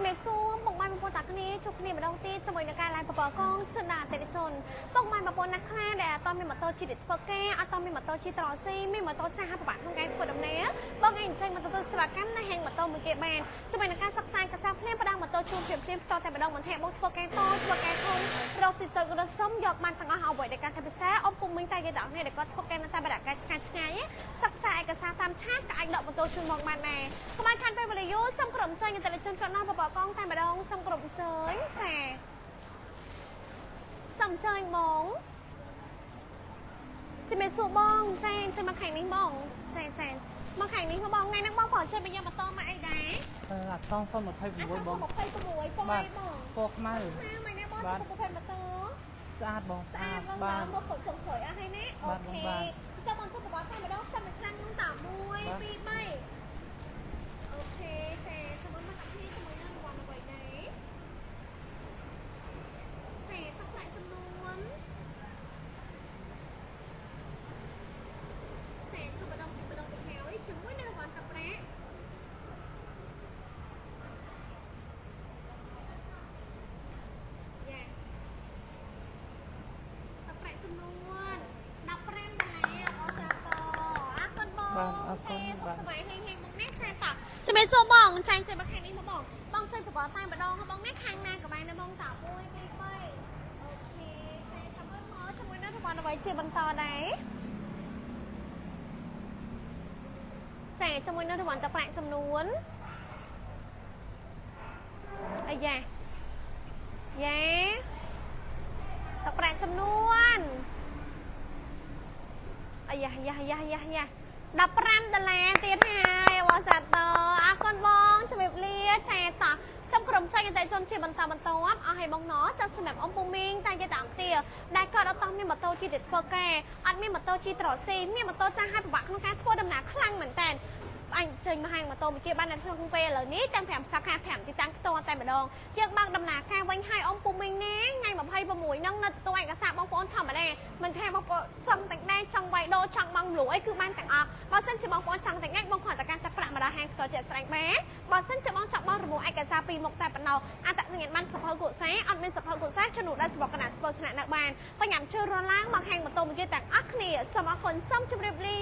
ជំរាបសួរបងប្អូនបងប្អូនតាគ្នាជួបគ្នាម្ដងទៀតជាមួយនឹងការឡាយបបកងចិនដាតេជនបងប្អូនបងប្អូនណាខ្លះដែលអត់មានម៉ូតូជិះធ្វើការអត់មានម៉ូតូជិះត្រស៊ីមានម៉ូតូចាស់ពិបាកក្នុងការធ្វើដំណើរបងឯងចេញម៉ូតូសេវាកម្មនៅហាងម៉ូតូមួយគេបានជាមួយនឹងការសិក្សាកាសាភ្លាមផ្ដាំម៉ូតូជួបភ្លាមផ្ទាល់តែម្ដងមិនថែបងធ្វើការតធ្វើការធំរកស៊ីទៅរកសុំយកបានទាំងអស់អ្វីដែលការធ្វើភាសាអពុំមិញតែគេដល់នេះដែលគាត់ធ្វើការនៅតាមបរិយាកាសឆ្ងាយសិក្សាឯកសារតាមឆាតក៏អាចដកម៉ូតូជូនមកបានដែរក្បែរខាងពេលវេលាយូរសូមក្រុមចេញអន្តរជនគាត់ណាបបកងតែម្ដងសូមក្រុមចេញចាសូមចេញបងជំរាបសួរបងចាចាំមកខាងនេះបងចាមកខាងនេះបងថ្ងៃហ្នឹងបងប្រហែលជួយបញ្ញម៉ូតូមកអីដែរអាសងសុំ26បង26បងពណ៌ខ្មៅម៉ែនេះបងជួបប្រភេទម៉ូតូស្អាតបងស្អាតបាទមកគ្រប់ជ្រុយអស់ហើយណាអូខេចាំបងចុះប្រវត្តិតែម្ដងសិនមួយខ្លាំងនឹងតា1 2 3អូខេចាចាំមកតាពីជាមួយនឹងរង្វាន់អ្វីដែរចាទឹកប្រាក់ចំនួនចាចុះម្ដងទីម្ដងទៅហើយជាមួយនឹងរង្វាន់ទឹកប្រាក់ចំនួន15ដុល្លារអូសាតអរគុណបងចាសុខសប្បាយហេងមកនេះចាតជំរាបសួរបងចាចេញមកខាងនេះមកបងចេញប្រវត្តិតែម្ដងបងនេះខាងណាក៏បានដែរបងតា1 2 3អូខេចាចាំមើលមកជាមួយនឹងប្រវត្តិអ្វីជាបន្តដែរចាជាមួយនឹងប្រវត្តិប្រាក់ចំនួនអាយ៉ាទឹកប្រាក់ចំនួនអាយ៉ា15ដុល្លារទៀតហើយបងសាទរអរគុណបងជំរាបលាចាតសូមក្រុមចែកអតិថិជនជាបន្តអស់ឲ្យបងណចាត់សម្រាប់អំពូមីងតែយតាំងទៀតដែលគាត់អត់តមានម៉ូតូជិះទៅធ្វើការអត់មានម៉ូតូជិះត្រស៊ីមានម៉ូតូចាស់ឲ្យពិបាកក្នុងការធ្វើដំណើរខ្លាំងមែនតើអញចេញមកហាងម៉ូតូមួយគេបាននៅក្នុងពេលឥឡូវនេះទាំង5សាខា5ទីតាំងផ្ទាល់តែម្ដងយើងបើកដំណើរការវិញឲ្យអំពូមីងណាថ្ងៃ26ហ្នឹងនៅទទួលឯកសារបងប្អូនធម្មតាមិនថាបងប្អូនចង់តែងដែរចង់វាយដូរចង់បងលួអីគឺបានទាំងអស់បើសិនជាបងប្អូនចង់តែងដែរបងគ្រាន់តែការទឹកប្រាក់មកដល់ហាងផ្ទាល់ជាក់ស្ដែងបានបើសិនជាបងចង់បងរំលោះឯកសារពីមុខតែប៉ុណ្ណោះអត្តសញ្ញាណប័ណ្ណសភៅគូសាអត់មានសភៅគូសាជំនួសដល់ស្បកកណាស្ពើស្នាក់នៅបានបញ្ញាជឿរឡើងមកហាងម៉ូតូមួយគេទាំងអស់គ្នាសូមអរគុណសូមជម្រាបលា